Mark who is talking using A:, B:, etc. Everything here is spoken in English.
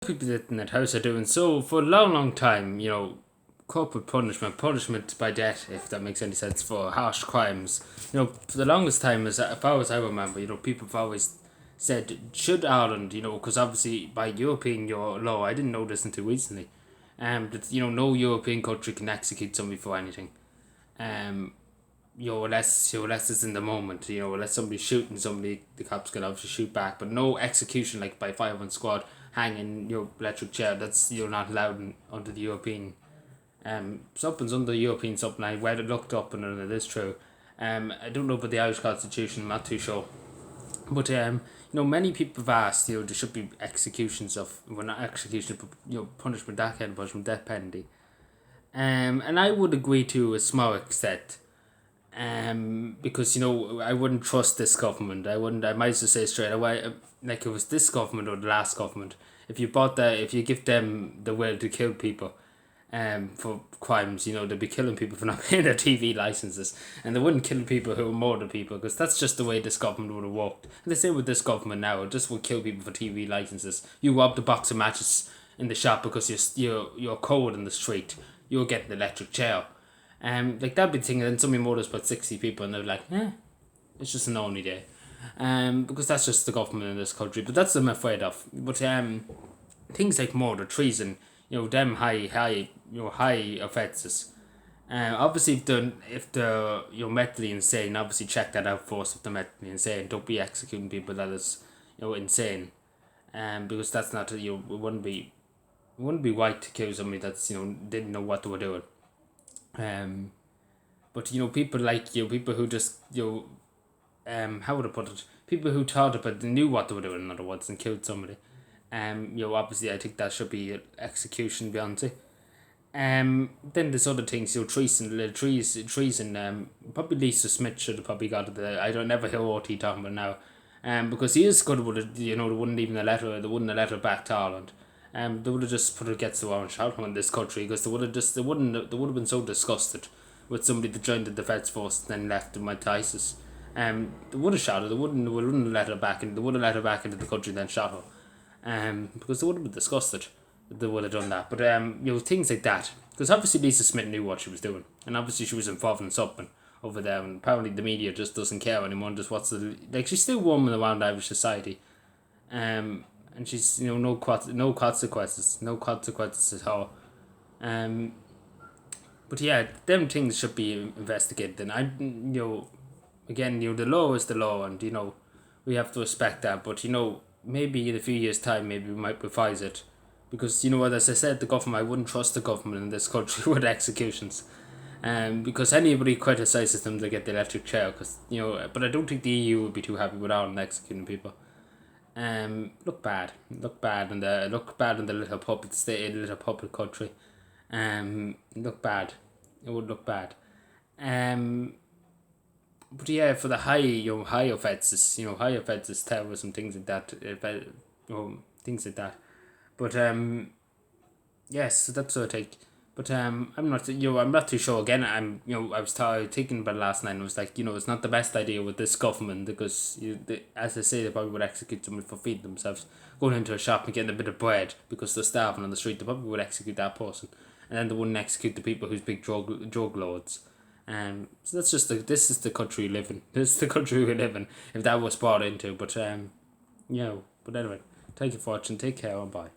A: People in that house are doing so for a long time, corporal punishment by death, if that makes any sense, for harsh crimes. For the longest time, as far as I remember, people have always said, should Ireland, because obviously by European law, I didn't know this until recently, that, no European country can execute somebody for anything. Unless it's in the moment, unless somebody's shooting somebody, the cops can obviously shoot back, but no execution like by fireman squad, hanging your electric chair, that's you're not allowed under the European something's under the European something. I read it, looked up, and it is true. I don't know about the Irish constitution, I'm not too sure. But many people have asked, there should be executions of, well, not execution, but punishment, that kind of punishment, death penalty. And I would agree to a small extent. Because I wouldn't trust this government. I might as well say straight away, like it was this government or the last government. If you give them the will to kill people, for crimes, they'd be killing people for not paying their TV licenses, and they wouldn't kill people who murder people, because that's just the way this government would have worked. And they say with this government now, it just would kill people for TV licenses. You robbed a box of matches in the shop because you're cold in the street, you'll get an electric chair. Like that'd be the thing, and then somebody murders about 60 people, and they're like, it's just an only day. Because that's just the government in this country. But that's what I'm afraid of. But things like murder, treason, them high offences. Obviously, if they're mentally insane, obviously check that out first. If they're mentally insane, don't be executing people that is insane. Because that's not it wouldn't be right to kill somebody that's didn't know what they were doing. But people like people who just how would I put it? People who thought about, they knew what they were doing, in other words, and killed somebody. Obviously I think that should be execution beyond it. Then there's other things, treason. Probably Lisa Smith should have probably got it. I don't never hear what he talking about now. Because he is good with it. They wouldn't even they wouldn't have let her back to Ireland. They would have just put her against the wall and shot her in this country, because they would have been so disgusted with somebody that joined the defence force and then left and went to ISIS. They would have shot her. They wouldn't have let her back, and they would have let her back into the country and then shot her. Because they would have been disgusted if they would have done that. But things like that, because obviously Lisa Smith knew what she was doing, and obviously she was involved in something over there, and apparently the media just doesn't care anymore. Just what's she's still roaming around Irish society. And she's no consequences at all. But yeah, them things should be investigated. And again, the law is the law, and we have to respect that. But maybe in a few years' time, maybe we might revise it, because as I said, the government, I wouldn't trust the government in this country with executions. Because anybody criticises them, they get the electric chair. But I don't think the EU would be too happy with Ireland executing people. Look bad in the little puppet state, little puppet country. Look bad. It would look bad. But yeah, for the high offences, terrorism, things like that, things like that. But yes, so that's what I take. But I'm not too sure. Again, I was thinking about it last night, and I was like, it's not the best idea with this government, because as I say, they probably would execute somebody for feeding themselves, going into a shop and getting a bit of bread because they're starving on the street. They probably would execute that person, and then they wouldn't execute the people who's big drug lords. So that's just this is the country we live in. This is the country we live in. If that was brought into, but but anyway, thank you for watching. Take care and bye.